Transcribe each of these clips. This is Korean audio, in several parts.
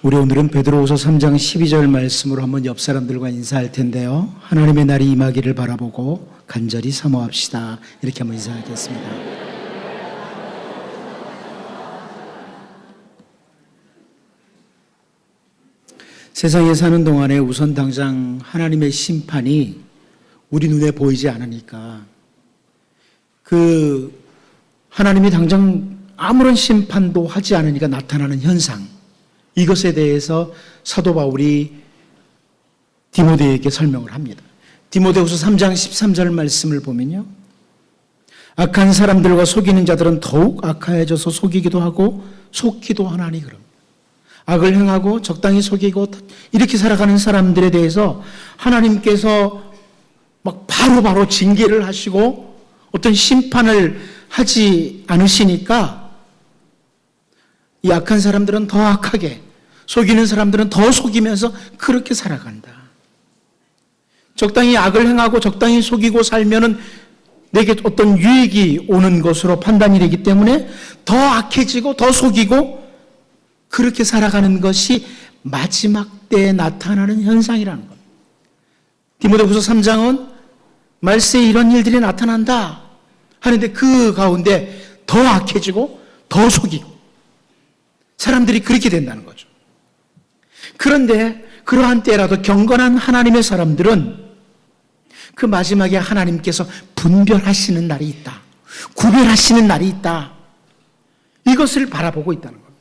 우리 오늘은 베드로후서 3장 12절 말씀으로 한번 옆 사람들과 인사할 텐데요. 하나님의 날이 임하기를 바라보고 간절히 사모합시다. 이렇게 한번 인사하겠습니다. 세상에 사는 동안에 우선 당장 하나님의 심판이 우리 눈에 보이지 않으니까 하나님이 당장 아무런 심판도 하지 않으니까 나타나는 현상, 이것에 대해서 사도 바울이 디모데에게 설명을 합니다. 디모데후서 3장 13절 말씀을 보면요, 악한 사람들과 속이는 자들은 더욱 악해져서 속이기도 하고 속기도 하나니 그럽니다. 악을 행하고 적당히 속이고 이렇게 살아가는 사람들에 대해서 하나님께서 막 바로바로 징계를 하시고 어떤 심판을 하지 않으시니까 이 악한 사람들은 더 악하게, 속이는 사람들은 더 속이면서 그렇게 살아간다. 적당히 악을 행하고 적당히 속이고 살면은 내게 어떤 유익이 오는 것으로 판단이 되기 때문에 더 악해지고 더 속이고 그렇게 살아가는 것이 마지막 때에 나타나는 현상이라는 것. 디모데후서 3장은 말세에 이런 일들이 나타난다 하는데 그 가운데 더 악해지고 더 속이고 사람들이 그렇게 된다는 거죠. 그런데 그러한 때라도 경건한 하나님의 사람들은 그 마지막에 하나님께서 분별하시는 날이 있다, 구별하시는 날이 있다, 이것을 바라보고 있다는 겁니다.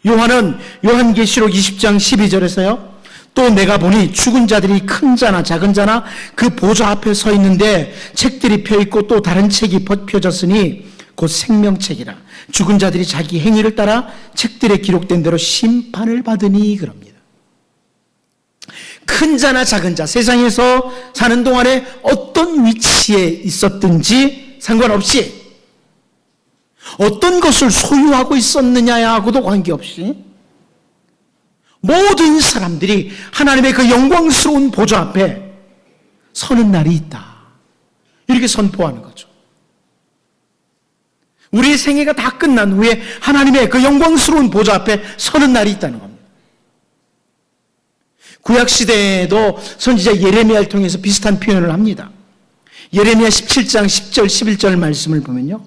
요한은 요한계시록 20장 12절에서요 또 내가 보니 죽은 자들이 큰 자나 작은 자나 그 보좌 앞에 서 있는데 책들이 펴있고 또 다른 책이 펴졌으니 곧 생명책이라. 죽은 자들이 자기 행위를 따라 책들에 기록된 대로 심판을 받으니 그럽니다. 큰 자나 작은 자, 세상에서 사는 동안에 어떤 위치에 있었든지 상관없이, 어떤 것을 소유하고 있었느냐하고도 관계없이 모든 사람들이 하나님의 그 영광스러운 보좌 앞에 서는 날이 있다, 이렇게 선포하는 거죠. 우리의 생애가 다 끝난 후에 하나님의 그 영광스러운 보좌 앞에 서는 날이 있다는 겁니다. 구약시대에도 선지자 예레미야를 통해서 비슷한 표현을 합니다. 예레미야 17장 10절 11절 말씀을 보면요,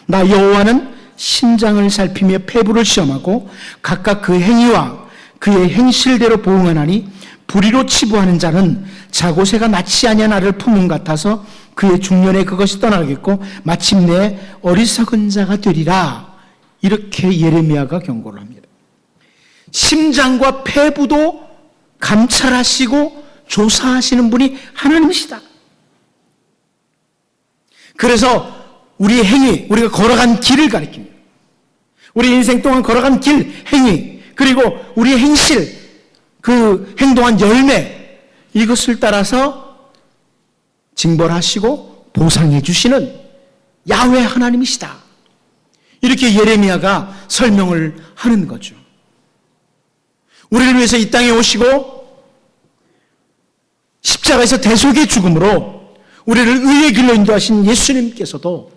나 여호와는 심장을 살피며 폐부를 시험하고 각각 그 행위와 그의 행실대로 보응하나니 불의로 치부하는 자는 자고새가 낫지 아니한 알을 품은 같아서 그의 중년에 그것이 떠나겠고 마침내 어리석은 자가 되리라. 이렇게 예레미야가 경고를 합니다. 심장과 폐부도 감찰하시고 조사하시는 분이 하나님이시다. 그래서 우리의 행위, 우리가 걸어간 길을 가리킵니다. 우리 인생 동안 걸어간 길, 행위, 그리고 우리의 행실, 그 행동한 열매, 이것을 따라서 징벌하시고 보상해 주시는 야훼 하나님이시다, 이렇게 예레미야가 설명을 하는 거죠. 우리를 위해서 이 땅에 오시고 십자가에서 대속의 죽음으로 우리를 의의 길로 인도하신 예수님께서도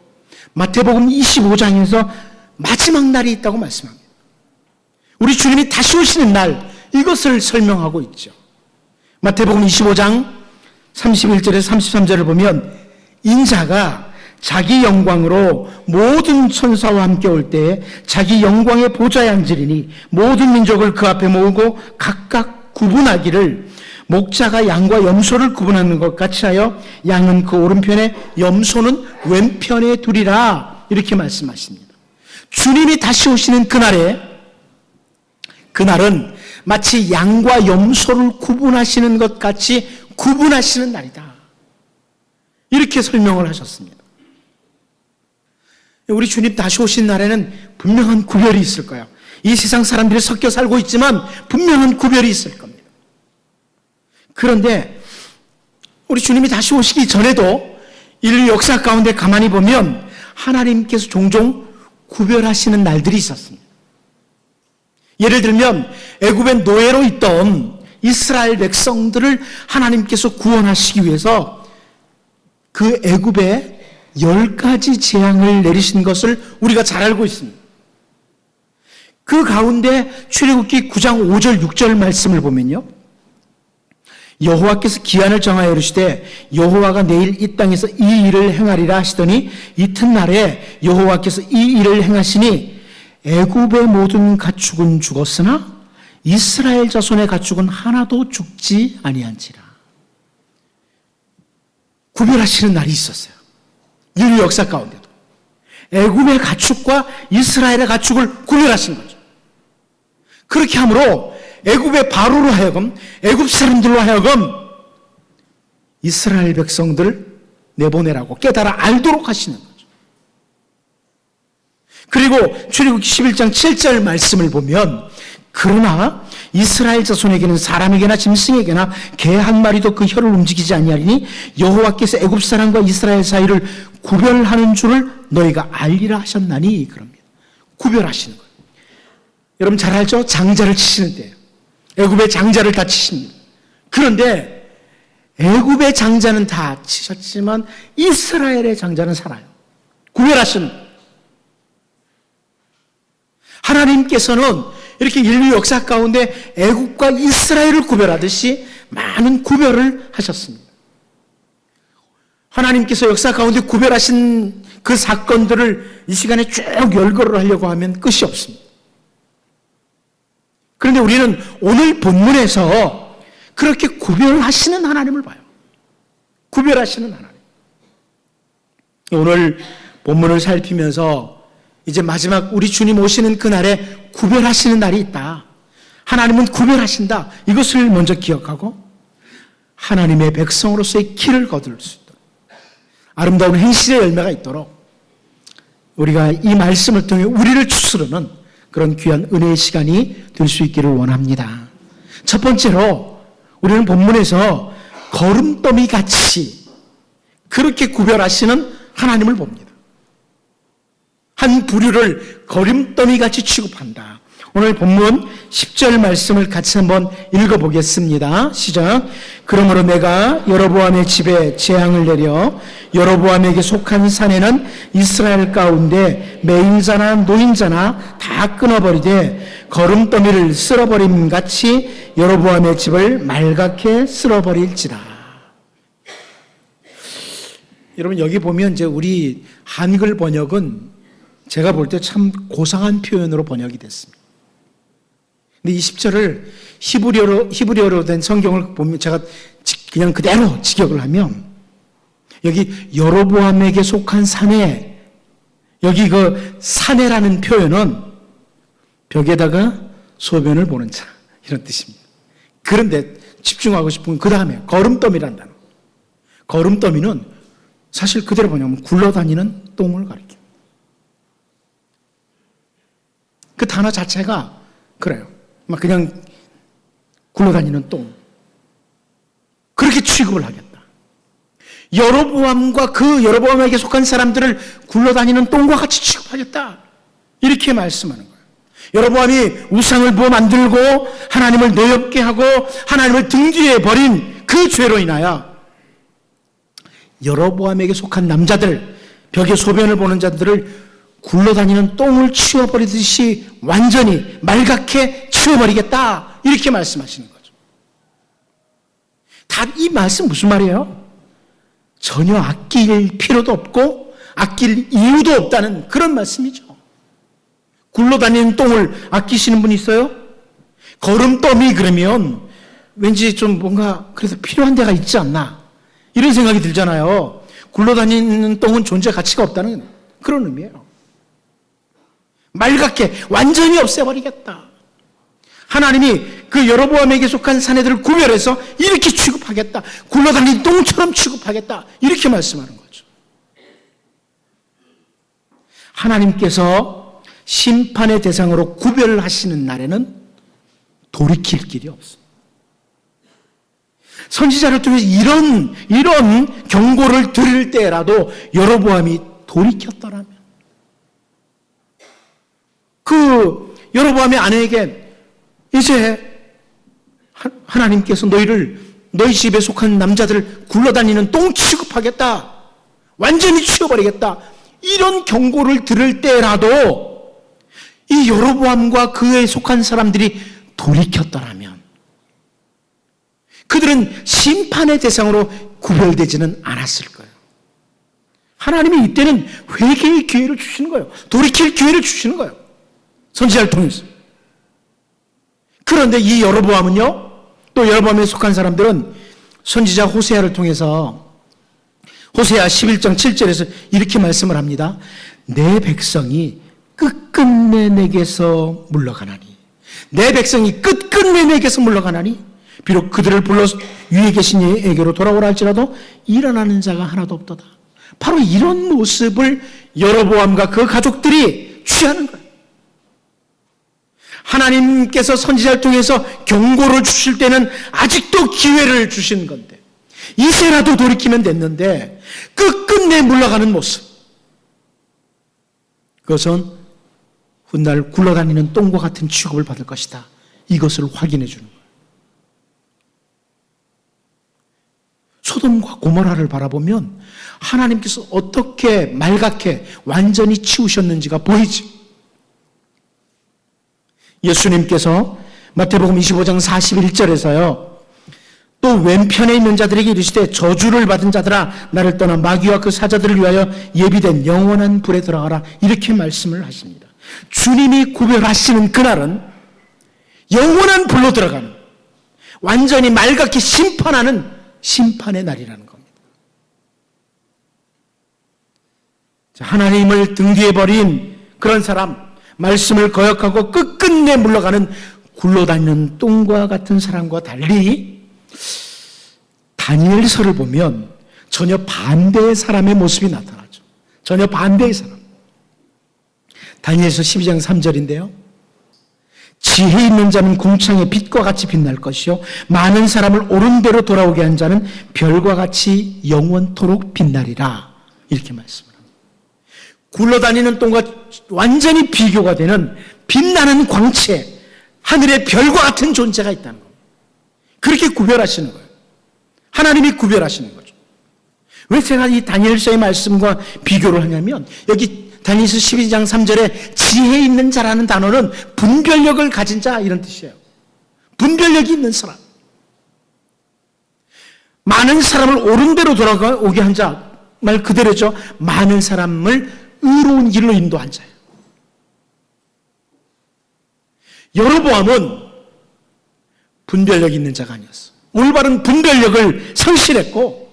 마태복음 25장에서 마지막 날이 있다고 말씀합니다. 우리 주님이 다시 오시는 날, 이것을 설명하고 있죠. 마태복음 25장 31절에서 33절을 보면 인자가 자기 영광으로 모든 천사와 함께 올 때에 자기 영광의 보좌에 앉으리니 모든 민족을 그 앞에 모으고 각각 구분하기를 목자가 양과 염소를 구분하는 것 같이 하여 양은 그 오른편에 염소는 왼편에 두리라, 이렇게 말씀하십니다. 주님이 다시 오시는 그날은 마치 양과 염소를 구분하시는 것 같이 구분하시는 날이다, 이렇게 설명을 하셨습니다. 우리 주님 다시 오신 날에는 분명한 구별이 있을 거예요. 이 세상 사람들이 섞여 살고 있지만 분명한 구별이 있을 겁니다. 그런데 우리 주님이 다시 오시기 전에도 인류 역사 가운데 가만히 보면 하나님께서 종종 구별하시는 날들이 있었습니다. 예를 들면 애굽의 노예로 있던 이스라엘 백성들을 하나님께서 구원하시기 위해서 그 애굽에 10가지 재앙을 내리신 것을 우리가 잘 알고 있습니다. 그 가운데 출애굽기 9장 5절 6절 말씀을 보면요, 여호와께서 기한을 정하여 이르시되 여호와가 내일 이 땅에서 이 일을 행하리라 하시더니 이튿날에 여호와께서 이 일을 행하시니 애굽의 모든 가축은 죽었으나 이스라엘 자손의 가축은 하나도 죽지 아니한지라. 구별하시는 날이 있었어요. 인류 역사 가운데도 애굽의 가축과 이스라엘의 가축을 구별하신 거죠. 그렇게 함으로 애굽의 바로로 하여금, 애굽 사람들로 하여금 이스라엘 백성들을 내보내라고 깨달아 알도록 하시는 거죠. 그리고 출애굽기 11장 7절 말씀을 보면, 그러나 이스라엘 자손에게는 사람에게나 짐승에게나 개 한 마리도 그 혀를 움직이지 아니하리니 여호와께서 애굽 사람과 이스라엘 사이를 구별하는 줄을 너희가 알리라 하셨나니. 그럽니다. 구별하시는 거예요. 여러분 잘 알죠? 장자를 치시는 때예요. 애굽의 장자를 다 치십니다. 그런데 애굽의 장자는 다 치셨지만 이스라엘의 장자는 살아요. 구별하시는 거예요. 하나님께서는 이렇게 인류 역사 가운데 애굽과 이스라엘을 구별하듯이 많은 구별을 하셨습니다. 하나님께서 역사 가운데 구별하신 그 사건들을 이 시간에 쭉 열거를 하려고 하면 끝이 없습니다. 그런데 우리는 오늘 본문에서 그렇게 구별하시는 하나님을 봐요. 구별하시는 하나님. 오늘 본문을 살피면서 이제 마지막 우리 주님 오시는 그날에 구별하시는 날이 있다. 하나님은 구별하신다. 이것을 먼저 기억하고 하나님의 백성으로서의 길을 거둘 수 있도록, 아름다운 행실의 열매가 있도록 우리가 이 말씀을 통해 우리를 추스르는 그런 귀한 은혜의 시간이 될 수 있기를 원합니다. 첫 번째로 우리는 본문에서 거름더미 같이 그렇게 구별하시는 하나님을 봅니다. 한 부류를 거름더미 같이 취급한다. 오늘 본문 10절 말씀을 같이 한번 읽어보겠습니다. 시작. 그러므로 내가 여로보암의 집에 재앙을 내려 여로보암에게 속한 산에는 이스라엘 가운데 매인자나 노인자나 다 끊어버리되 거름더미를 쓸어버림 같이 여로보암의 집을 말갛게 쓸어버릴지라. 여러분 여기 보면 이제 우리 한글 번역은 제가 볼 때 참 고상한 표현으로 번역이 됐습니다. 근데 이 10절을 히브리어로 된 성경을 보면 제가 그냥 그대로 직역을 하면 여기 여로보암에게 속한 산에, 여기 그 산에라는 표현은 벽에다가 소변을 보는 자, 이런 뜻입니다. 그런데 집중하고 싶은 그 다음에 거름더미란 단어. 거름더미는 사실 그대로 번역하면 굴러다니는 똥을 가리킵니다. 그 단어 자체가 그래요. 막 그냥 굴러다니는 똥. 그렇게 취급을 하겠다. 여로보암과 그 여로보암에게 속한 사람들을 굴러다니는 똥과 같이 취급하겠다. 이렇게 말씀하는 거예요. 여로보암이 우상을 부어 만들고 하나님을 노엽게 하고 하나님을 등 뒤에 버린 그 죄로 인하여 여로보암에게 속한 남자들, 벽에 소변을 보는 자들을 굴러다니는 똥을 치워버리듯이 완전히 말갛게 치워버리겠다. 이렇게 말씀하시는 거죠. 다 이 말씀 무슨 말이에요? 전혀 아낄 필요도 없고 아낄 이유도 없다는 그런 말씀이죠. 굴러다니는 똥을 아끼시는 분이 있어요? 거름더미 그러면 왠지 좀 뭔가 그래서 필요한 데가 있지 않나 이런 생각이 들잖아요. 굴러다니는 똥은 존재 가치가 없다는 그런 의미예요. 말갛게 완전히 없애버리겠다. 하나님이 그 여로보암에게 속한 사내들을 구별해서 이렇게 취급하겠다. 굴러다니는 똥처럼 취급하겠다. 이렇게 말씀하는 거죠. 하나님께서 심판의 대상으로 구별을 하시는 날에는 돌이킬 길이 없습니다. 선지자를 통해서 이런 경고를 드릴 때라도 여로보암이 돌이켰더라면, 그 여로보암의 아내에게 이제 하나님께서 너희 집에 속한 남자들을 굴러다니는 똥 취급하겠다, 완전히 치워버리겠다, 이런 경고를 들을 때라도 이 여로보암과 그에 속한 사람들이 돌이켰더라면 그들은 심판의 대상으로 구별되지는 않았을 거예요. 하나님이 이때는 회개의 기회를 주시는 거예요. 돌이킬 기회를 주시는 거예요. 선지자를 통해서. 그런데 이 여로보암은요, 또 여로보암에 속한 사람들은 선지자 호세아를 통해서 호세아 11장 7절에서 이렇게 말씀을 합니다. 내 백성이 끝끝내 내게서 물러가나니, 내 백성이 끝끝내 내게서 물러가나니 비록 그들을 불러서 위에 계신 이에게로 돌아오라 할지라도 일어나는 자가 하나도 없도다. 바로 이런 모습을 여로보암과 그 가족들이 취하는 거예요. 하나님께서 선지자를 통해서 경고를 주실 때는 아직도 기회를 주시는 건데 이제라도 돌이키면 됐는데 끝끝내 물러가는 모습, 그것은 훗날 굴러다니는 똥과 같은 취급을 받을 것이다. 이것을 확인해 주는 거예요. 소돔과 고모라를 바라보면 하나님께서 어떻게 말갛게 완전히 치우셨는지가 보이지. 예수님께서 마태복음 25장 41절에서요. 또 왼편에 있는 자들에게 이르시되 저주를 받은 자들아 나를 떠나 마귀와 그 사자들을 위하여 예비된 영원한 불에 들어가라. 이렇게 말씀을 하십니다. 주님이 구별하시는 그날은 영원한 불로 들어가는, 완전히 말갛게 심판하는 심판의 날이라는 겁니다. 하나님을 등 뒤에 버린 그런 사람, 말씀을 거역하고 끝끝내 물러가는 굴러다니는 똥과 같은 사람과 달리 다니엘서를 보면 전혀 반대의 사람의 모습이 나타나죠. 전혀 반대의 사람. 다니엘서 12장 3절인데요. 지혜 있는 자는 궁창의 빛과 같이 빛날 것이요 많은 사람을 옳은 대로 돌아오게 한 자는 별과 같이 영원토록 빛나리라. 이렇게 말씀을 합니다. 굴러다니는 똥과 완전히 비교가 되는 빛나는 광채, 하늘의 별과 같은 존재가 있다는 겁니다. 그렇게 구별하시는 거예요. 하나님이 구별하시는 거죠. 왜 제가 이 다니엘서의 말씀과 비교를 하냐면 여기 다니엘서 12장 3절에 지혜 있는 자라는 단어는 분별력을 가진 자 이런 뜻이에요. 분별력이 있는 사람. 많은 사람을 옳은 대로 돌아오게 한 자, 말 그대로죠. 많은 사람을 의로운 길로 인도한 자예요. 여로보암은 분별력 있는 자가 아니었어. 올바른 분별력을 성실했고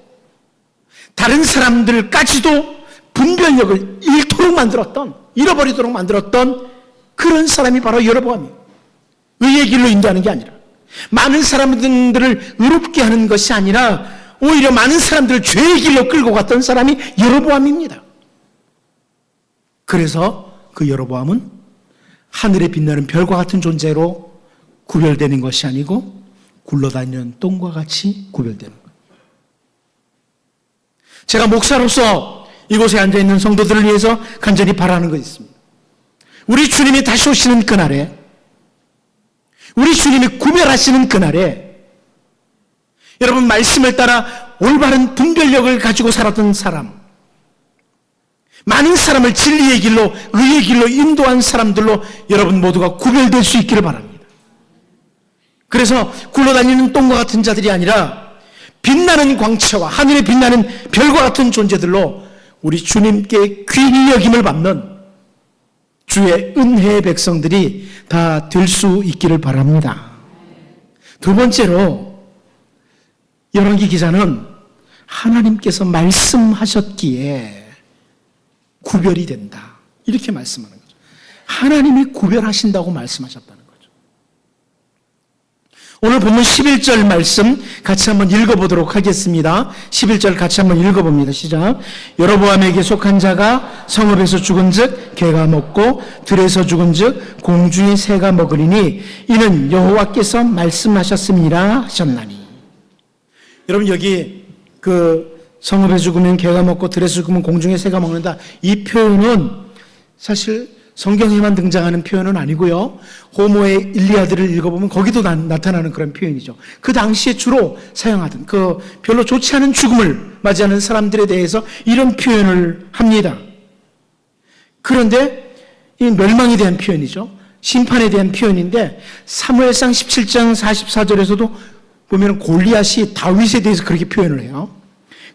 다른 사람들까지도 분별력을 잃도록 만들었던, 잃어버리도록 만들었던 그런 사람이 바로 여로보암이에요. 의의 길로 인도하는 게 아니라, 많은 사람들을 의롭게 하는 것이 아니라 오히려 많은 사람들을 죄의 길로 끌고 갔던 사람이 여로보암입니다. 그래서 그 여로보암은 하늘에 빛나는 별과 같은 존재로 구별되는 것이 아니고 굴러다니는 똥과 같이 구별되는 거예요. 제가 목사로서 이곳에 앉아있는 성도들을 위해서 간절히 바라는 것이 있습니다. 우리 주님이 다시 오시는 그날에, 우리 주님이 구별하시는 그날에 여러분 말씀을 따라 올바른 분별력을 가지고 살았던 사람, 많은 사람을 진리의 길로, 의의 길로 인도한 사람들로 여러분 모두가 구별될 수 있기를 바랍니다. 그래서 굴러다니는 똥과 같은 자들이 아니라 빛나는 광채와 하늘에 빛나는 별과 같은 존재들로 우리 주님께 귀히 여김을 받는 주의 은혜의 백성들이 다 될 수 있기를 바랍니다. 두 번째로 열왕기 기자는 하나님께서 말씀하셨기에 구별이 된다. 이렇게 말씀하는 거죠. 하나님이 구별하신다고 말씀하셨다는 거죠. 오늘 본문 11절 말씀 같이 한번 읽어보도록 하겠습니다. 11절 같이 한번 읽어봅니다. 시작. 여로보암에게 속한 자가 성읍에서 죽은 즉 개가 먹고 들에서 죽은 즉 공중의 새가 먹으리니 이는 여호와께서 말씀하셨음이라 하셨나니. 여러분 여기 성읍에 죽으면 개가 먹고 들에서 죽으면 공중의 새가 먹는다. 이 표현은 사실 성경에만 등장하는 표현은 아니고요. 호모의 일리아드를 읽어보면 거기도 나타나는 그런 표현이죠. 그 당시에 주로 사용하던 별로 좋지 않은 죽음을 맞이하는 사람들에 대해서 이런 표현을 합니다. 그런데 이 멸망에 대한 표현이죠. 심판에 대한 표현인데 사무엘상 17장 44절에서도 보면 골리앗이 다윗에 대해서 그렇게 표현을 해요.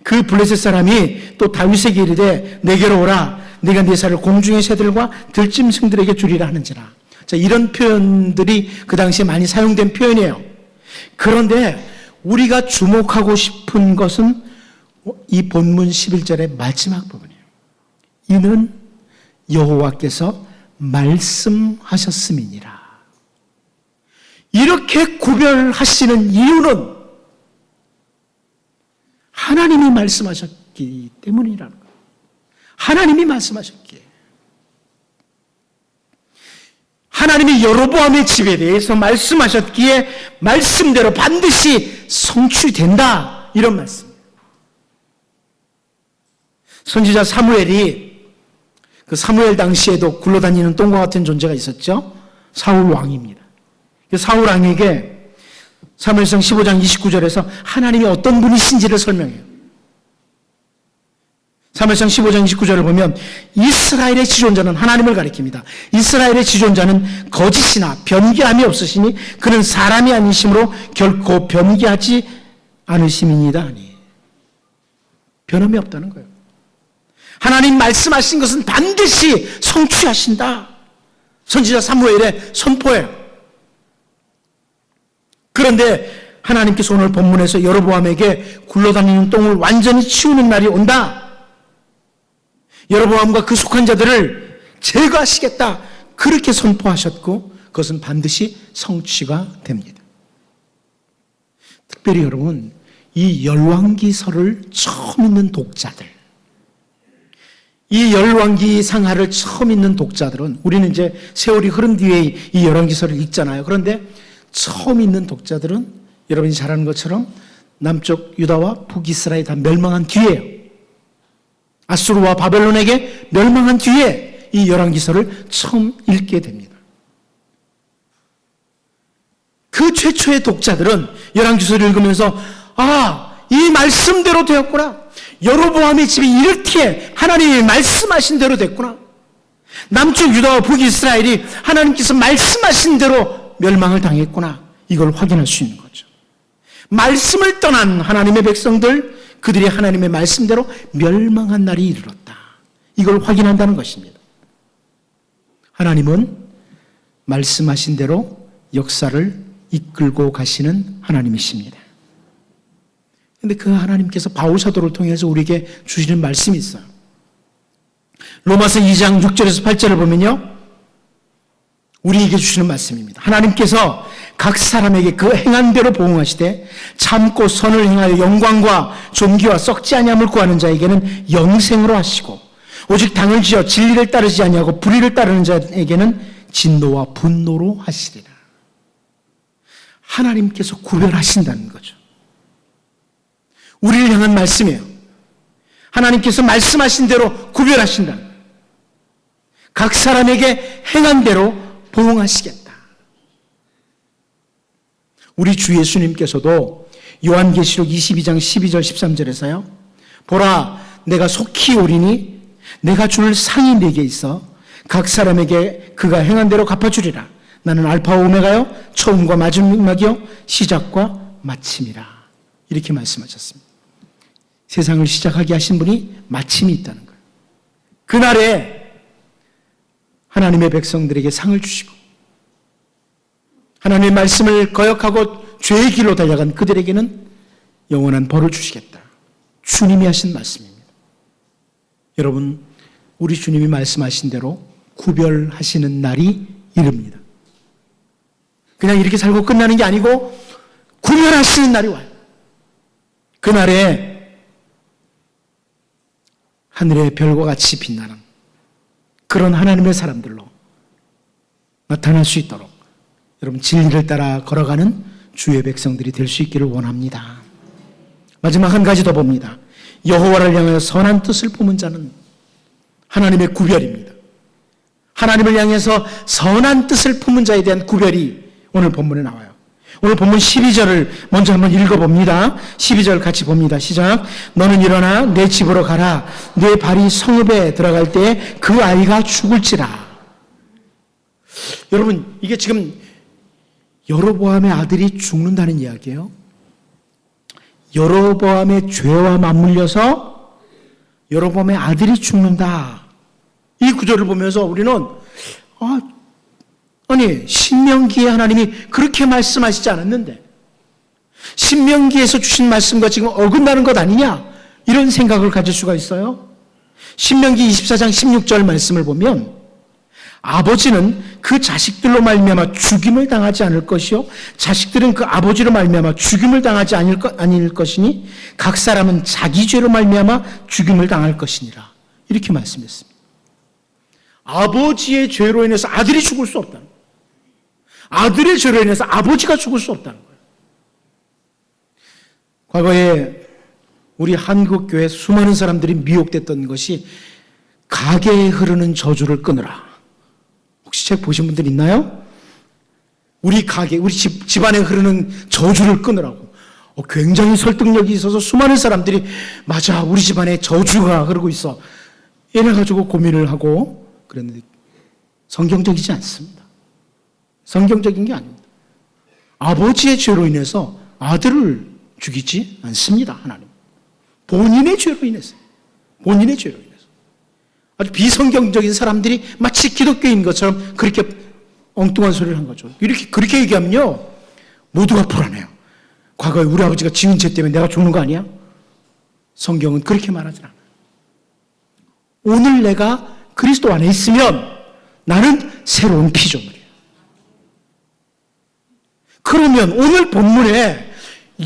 그 블레셋 사람이 또 다윗에게 이르되 내게로 오라 내가 네 살을 공중의 새들과 들짐승들에게 주리라 하는지라. 자, 이런 표현들이 그 당시에 많이 사용된 표현이에요. 그런데 우리가 주목하고 싶은 것은 이 본문 11절의 마지막 부분이에요. 이는 여호와께서 말씀하셨음이니라. 이렇게 구별하시는 이유는 하나님이 말씀하셨기 때문이라는 거예요. 하나님이 말씀하셨기에. 하나님이 여로보암의 집에 대해서 말씀하셨기에 말씀대로 반드시 성취된다. 이런 말씀이에요. 선지자 사무엘이 그 사무엘 당시에도 굴러다니는 똥과 같은 존재가 있었죠. 사울 왕입니다. 사울 왕에게 사무엘상 15장 29절에서 하나님이 어떤 분이신지를 설명해요. 사무엘상 15장 29절을 보면 이스라엘의 지존자는 하나님을 가리킵니다. 이스라엘의 지존자는 거짓이나 변개함이 없으시니 그는 사람이 아니심으로 결코 변개하지 않으심이니이다 하니. 변함이 없다는 거예요. 하나님 말씀하신 것은 반드시 성취하신다. 선지자 사무엘의 선포예요. 그런데 하나님께서 오늘 본문에서 여로보암에게 굴러다니는 똥을 완전히 치우는 날이 온다. 여로보암과 그 속한 자들을 제거하시겠다. 그렇게 선포하셨고 그것은 반드시 성취가 됩니다. 특별히 여러분, 이 열왕기서를 처음 읽는 독자들, 이 열왕기 상하를 처음 읽는 독자들은, 우리는 이제 세월이 흐른 뒤에 이 열왕기서를 읽잖아요. 그런데 처음 읽는 독자들은 여러분이 잘 아는 것처럼 남쪽 유다와 북이스라엘이 다 멸망한 뒤에요. 아수르와 바벨론에게 멸망한 뒤에 이 열왕기서를 처음 읽게 됩니다. 그 최초의 독자들은 열왕기서를 읽으면서 이 말씀대로 되었구나. 여로보암의 집이 이렇게 하나님이 말씀하신 대로 됐구나. 남쪽 유다와 북이스라엘이 하나님께서 말씀하신 대로 멸망을 당했구나. 이걸 확인할 수 있는 거죠. 말씀을 떠난 하나님의 백성들, 그들이 하나님의 말씀대로 멸망한 날이 이르렀다. 이걸 확인한다는 것입니다. 하나님은 말씀하신 대로 역사를 이끌고 가시는 하나님이십니다. 그런데 그 하나님께서 바울 사도를 통해서 우리에게 주시는 말씀이 있어요. 로마서 2장 6절에서 8절을 보면요, 우리에게 주시는 말씀입니다. 하나님께서 각 사람에게 그 행한 대로 보응하시되 참고 선을 행하여 영광과 존귀와 썩지 아니함을 구하는 자에게는 영생으로 하시고 오직 당을 지어 진리를 따르지 아니하고 불의를 따르는 자에게는 진노와 분노로 하시리라. 하나님께서 구별하신다는 거죠. 우리를 향한 말씀이에요. 하나님께서 말씀하신 대로 구별하신다는 거예요. 각 사람에게 행한 대로 보응하시겠다. 우리 주 예수님께서도 요한계시록 22장 12절 13절에서요. 보라, 내가 속히 오리니 내가 줄 상이 내게 있어 각 사람에게 그가 행한 대로 갚아주리라. 나는 알파와 오메가요, 처음과 마지막이요, 시작과 마침이라. 이렇게 말씀하셨습니다. 세상을 시작하게 하신 분이 마침이 있다는 거예요. 그날에 하나님의 백성들에게 상을 주시고 하나님의 말씀을 거역하고 죄의 길로 달려간 그들에게는 영원한 벌을 주시겠다. 주님이 하신 말씀입니다. 여러분, 우리 주님이 말씀하신 대로 구별하시는 날이 이릅니다. 그냥 이렇게 살고 끝나는 게 아니고 구별하시는 날이 와요. 그날에 하늘의 별과 같이 빛나는 그런 하나님의 사람들로 나타날 수 있도록 여러분 진리를 따라 걸어가는 주의 백성들이 될 수 있기를 원합니다. 마지막 한 가지 더 봅니다. 여호와를 향하여 선한 뜻을 품은 자는 하나님의 구별입니다. 하나님을 향해서 선한 뜻을 품은 자에 대한 구별이 오늘 본문에 나와요. 오늘 본문 12절을 먼저 한번 읽어봅니다. 12절 같이 봅니다. 시작. 너는 일어나 내 집으로 가라. 내 발이 성읍에 들어갈 때 그 아이가 죽을지라. 여러분, 이게 지금 여로보암의 아들이 죽는다는 이야기예요. 여로보암의 죄와 맞물려서 여로보암의 아들이 죽는다. 이 구절을 보면서 우리는 아니 신명기에 하나님이 그렇게 말씀하시지 않았는데 신명기에서 주신 말씀과 지금 어긋나는 것 아니냐, 이런 생각을 가질 수가 있어요. 신명기 24장 16절 말씀을 보면 아버지는 그 자식들로 말미암아 죽임을 당하지 않을 것이요 자식들은 그 아버지로 말미암아 죽임을 당하지 아닐 것이니 각 사람은 자기 죄로 말미암아 죽임을 당할 것이니라. 이렇게 말씀했습니다. 아버지의 죄로 인해서 아들이 죽을 수 없다는 거예요. 아들의 죄로 인해서 아버지가 죽을 수 없다는 거예요. 과거에 우리 한국교회 수많은 사람들이 미혹됐던 것이 가게에 흐르는 저주를 끊으라. 혹시 책 보신 분들 있나요? 우리 가게, 우리 집안에 흐르는 저주를 끊으라고. 굉장히 설득력이 있어서 수많은 사람들이 맞아, 우리 집안에 저주가 흐르고 있어. 이래가지고 고민을 하고 그랬는데 성경적이지 않습니다. 성경적인 게 아닙니다. 아버지의 죄로 인해서 아들을 죽이지 않습니다, 하나님. 본인의 죄로 인해서. 본인의 죄로 인해서. 아주 비성경적인 사람들이 마치 기독교인 것처럼 그렇게 엉뚱한 소리를 한 거죠. 그렇게 얘기하면요, 모두가 불안해요. 과거에 우리 아버지가 지은 죄 때문에 내가 죽는 거 아니야? 성경은 그렇게 말하지 않아요. 오늘 내가 그리스도 안에 있으면 나는 새로운 피조물이에요. 그러면 오늘 본문에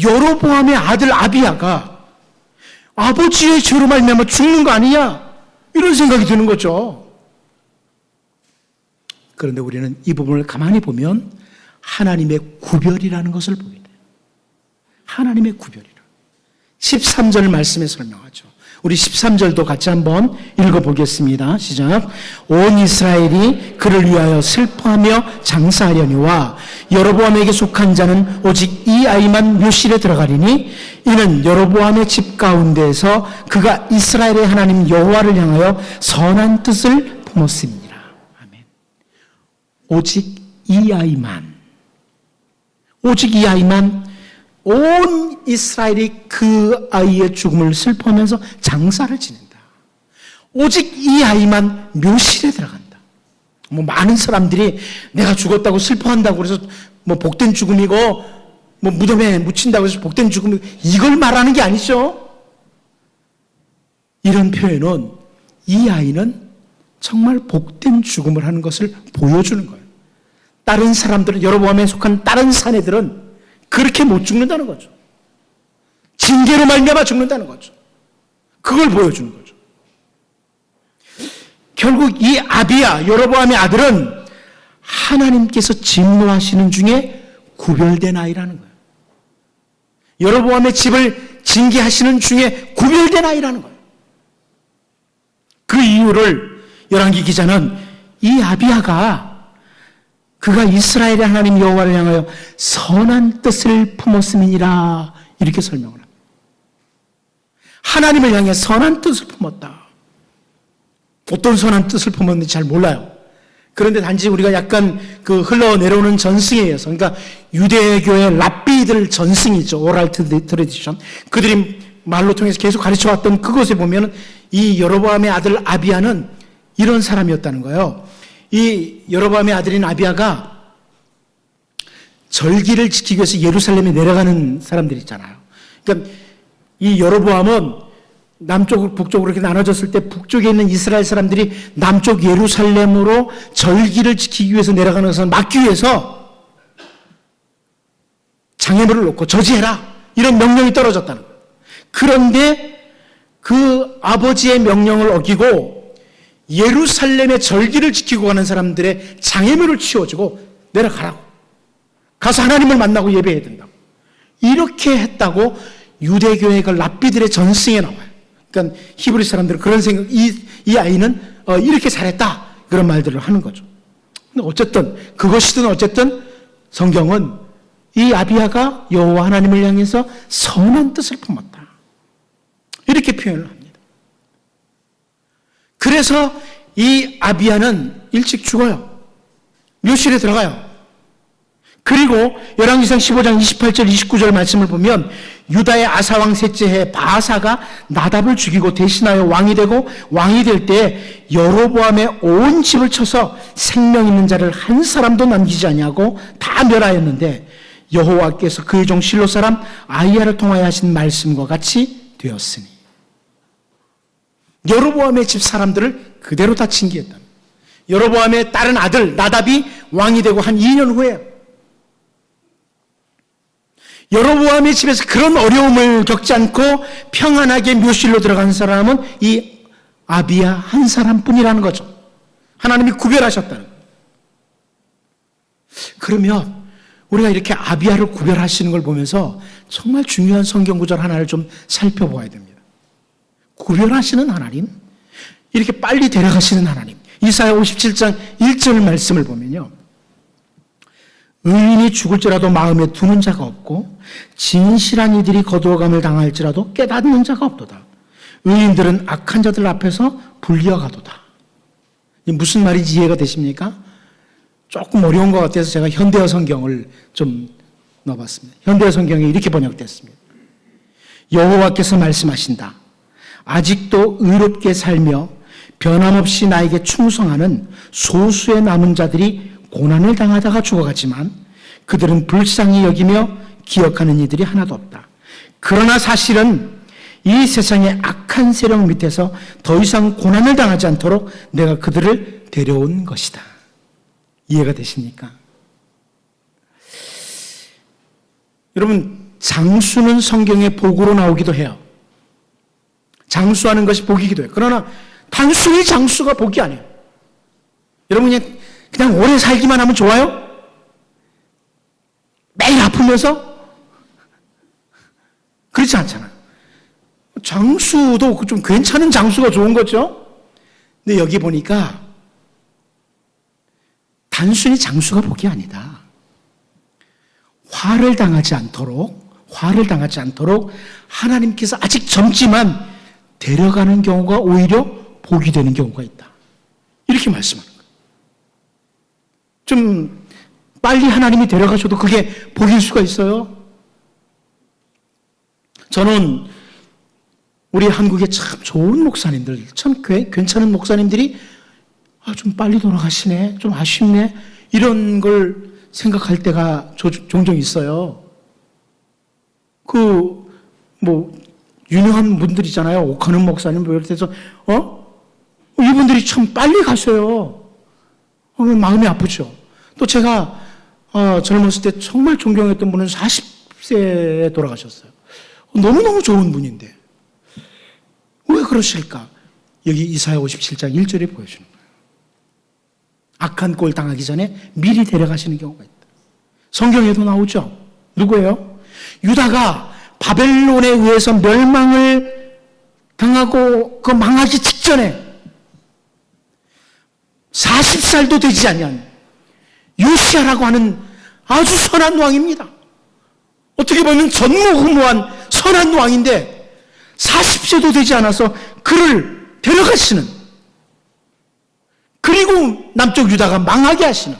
여로보암의 아들 아비야가 아버지의 죄로 말미암아 죽는 거 아니냐, 이런 생각이 드는 거죠. 그런데 우리는 이 부분을 가만히 보면 하나님의 구별이라는 것을 보게 돼요. 하나님의 구별이라. 13절 말씀에 설명하죠. 우리 13절도 같이 한번 읽어보겠습니다. 시작. 온 이스라엘이 그를 위하여 슬퍼하며 장사하려니와 여로보암에게 속한 자는 오직 이 아이만 묘실에 들어가리니 이는 여로보암의 집 가운데에서 그가 이스라엘의 하나님 여호와를 향하여 선한 뜻을 품었습니다. 아멘. 오직 이 아이만, 오직 이 아이만, 온 이스라엘이 그 아이의 죽음을 슬퍼하면서 장사를 지낸다. 오직 이 아이만 묘실에 들어간다. 많은 사람들이 내가 죽었다고 슬퍼한다고 그래서 복된 죽음이고 무덤에 묻힌다고 해서 복된 죽음이고 이걸 말하는 게 아니죠. 이런 표현은 이 아이는 정말 복된 죽음을 하는 것을 보여주는 거예요. 다른 사람들은, 여로보암에 속한 다른 사내들은 그렇게 못 죽는다는 거죠. 징계로 말미암아 죽는다는 거죠. 그걸 보여주는 거죠. 결국 이 아비야, 여로보암의 아들은 하나님께서 진노하시는 중에 구별된 아이라는 거예요. 여로보암의 집을 징계하시는 중에 구별된 아이라는 거예요. 그 이유를 열왕기 기자는 이 아비야가 그가 이스라엘의 하나님 여호와를 향하여 선한 뜻을 품었음이니라, 이렇게 설명을 합니다. 하나님을 향해 선한 뜻을 품었다. 어떤 선한 뜻을 품었는지 잘 몰라요. 그런데 단지 우리가 약간 흘러내려오는 전승에 의해서, 그러니까 유대교의 랍비들 전승이죠. 오랄 트레디션. 그들이 말로 통해서 계속 가르쳐왔던 그것에 보면 이 여로보암의 아들 아비야는 이런 사람이었다는 거예요. 이 여로보암의 아들인 아비야가 절기를 지키기 위해서 예루살렘에 내려가는 사람들 있잖아요. 그러니까 이 여로보암은 남쪽, 북쪽으로 이렇게 나눠졌을 때 북쪽에 있는 이스라엘 사람들이 남쪽 예루살렘으로 절기를 지키기 위해서 내려가는 것을 막기 위해서 장애물을 놓고 저지해라, 이런 명령이 떨어졌다는 거예요. 그런데 그 아버지의 명령을 어기고 예루살렘의 절기를 지키고 가는 사람들의 장애물을 치워주고 내려가라고, 가서 하나님을 만나고 예배해야 된다고, 이렇게 했다고 유대교의 그 랍비들의 전승에 나와요. 그러니까 히브리 사람들은 그런 생각, 이 아이는 이렇게 잘했다, 그런 말들을 하는 거죠. 근데 어쨌든 그것이든 어쨌든 성경은 이 아비야가 여호와 하나님을 향해서 선한 뜻을 품었다, 이렇게 표현을 합니다. 그래서 이 아비야는 일찍 죽어요. 묘실에 들어가요. 그리고 열왕기상 15장 28절 29절 말씀을 보면 유다의 아사왕 셋째 해 바아사가 나답을 죽이고 대신하여 왕이 되고, 왕이 될 때 여로보암의 온 집을 쳐서 생명 있는 자를 한 사람도 남기지 아니하고 다 멸하였는데 여호와께서 그의 종 실로 사람 아히야를 통하여 하신 말씀과 같이 되었으니, 여로보암의 집 사람들을 그대로 다 징계했다. 여로보암의 다른 아들 나답이 왕이 되고 한 2년 후에 여로보암의 집에서 그런 어려움을 겪지 않고 평안하게 묘실로 들어간 사람은 이 아비야 한 사람뿐이라는 거죠. 하나님이 구별하셨다는 거예요. 그러면 우리가 이렇게 아비야를 구별하시는 걸 보면서 정말 중요한 성경 구절 하나를 좀 살펴보아야 됩니다. 구별하시는 하나님, 이렇게 빨리 데려가시는 하나님. 이사야 57장 1절 말씀을 보면요, 의인이 죽을지라도 마음에 두는 자가 없고 진실한 이들이 거두어감을 당할지라도 깨닫는 자가 없도다. 의인들은 악한 자들 앞에서 불리어가도다. 무슨 말인지 이해가 되십니까? 조금 어려운 것 같아서 제가 현대어 성경을 좀 넣어봤습니다. 현대어 성경이 이렇게 번역됐습니다. 여호와께서 말씀하신다. 아직도 의롭게 살며 변함없이 나에게 충성하는 소수의 남은 자들이 고난을 당하다가 죽어가지만 그들은 불쌍히 여기며 기억하는 이들이 하나도 없다. 그러나 사실은 이 세상의 악한 세력 밑에서 더 이상 고난을 당하지 않도록 내가 그들을 데려온 것이다. 이해가 되십니까? 여러분, 장수는 성경에 복으로 나오기도 해요. 장수하는 것이 복이기도 해요. 그러나 단순히 장수가 복이 아니에요. 여러분, 그냥 오래 살기만 하면 좋아요? 매일 아프면서? 그렇지 않잖아요. 장수도 좀 괜찮은 장수가 좋은 거죠? 근데 여기 보니까 단순히 장수가 복이 아니다. 화를 당하지 않도록 하나님께서 아직 젊지만 데려가는 경우가 오히려 복이 되는 경우가 있다. 이렇게 말씀하는 거예요. 좀 빨리 하나님이 데려가셔도 그게 복일 수가 있어요. 저는 우리 한국에 참 좋은 목사님들, 참 괜찮은 목사님들이 좀 빨리 돌아가시네, 좀 아쉽네, 이런 걸 생각할 때가 종종 있어요. 유명한 분들이잖아요. 오카는 목사님, 이럴 때서, 이분들이 참 빨리 가셔요. 마음이 아프죠. 또 제가, 젊었을 때 정말 존경했던 분은 40세에 돌아가셨어요. 너무너무 좋은 분인데. 왜 그러실까? 여기 이사야 57장 1절에 보여주는 거예요. 악한 꼴 당하기 전에 미리 데려가시는 경우가 있다. 성경에도 나오죠. 누구예요? 유다가 바벨론에 의해서 멸망을 당하고 그 망하기 직전에 40살도 되지 않은 요시야라고 하는 아주 선한 왕입니다. 어떻게 보면 전무후무한 선한 왕인데 40세도 되지 않아서 그를 데려가시는, 그리고 남쪽 유다가 망하게 하시는,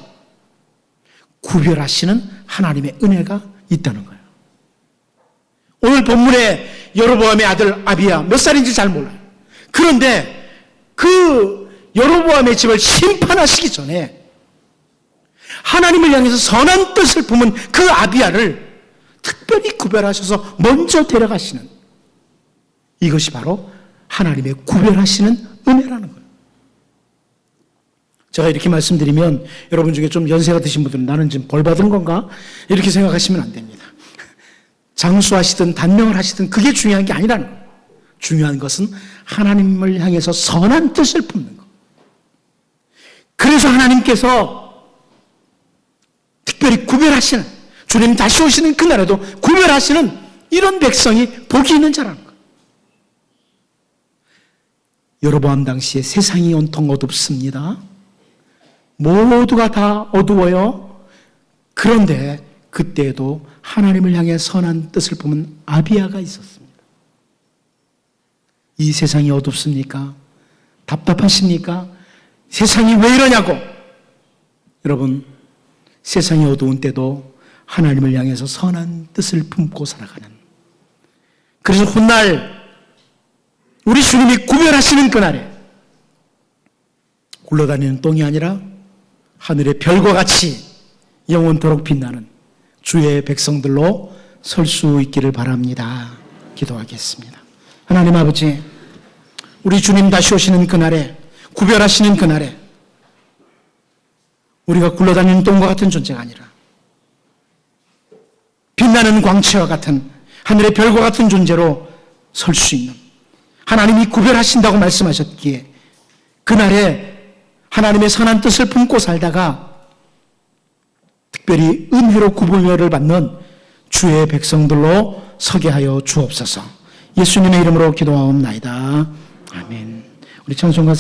구별하시는 하나님의 은혜가 있다는 거예요. 오늘 본문에 여로보암의 아들 아비야 몇 살인지 잘 몰라요. 그런데 그 여로보암의 집을 심판하시기 전에 하나님을 향해서 선한 뜻을 품은 그 아비야를 특별히 구별하셔서 먼저 데려가시는, 이것이 바로 하나님의 구별하시는 은혜라는 거예요. 제가 이렇게 말씀드리면 여러분 중에 좀 연세가 드신 분들은 나는 지금 벌 받은 건가? 이렇게 생각하시면 안 됩니다. 장수하시든 단명을 하시든 그게 중요한 게 아니라는 거예요. 중요한 것은 하나님을 향해서 선한 뜻을 품는 것. 그래서 하나님께서 특별히 구별하시는, 주님 다시 오시는 그날에도 구별하시는 이런 백성이 복이 있는 자라는 거예요. 여로보암 당시에 세상이 온통 어둡습니다. 모두가 다 어두워요. 그런데 그때에도 하나님을 향해 선한 뜻을 품은 아비야가 있었습니다. 이 세상이 어둡습니까? 답답하십니까? 세상이 왜 이러냐고 여러분, 세상이 어두운 때도 하나님을 향해서 선한 뜻을 품고 살아가는, 그래서 훗날 우리 주님이 구별하시는 그날에 굴러다니는 똥이 아니라 하늘의 별과 같이 영원토록 빛나는 주의 백성들로 설 수 있기를 바랍니다. 기도하겠습니다. 하나님 아버지, 우리 주님 다시 오시는 그날에, 구별하시는 그날에 우리가 굴러다니는 똥과 같은 존재가 아니라 빛나는 광채와 같은 하늘의 별과 같은 존재로 설 수 있는, 하나님이 구별하신다고 말씀하셨기에 그날에 하나님의 선한 뜻을 품고 살다가 특별히 은혜로 구별을 받는 주의 백성들로 서게 하여 주옵소서. 예수님의 이름으로 기도하옵나이다. 아멘. 우리 찬송가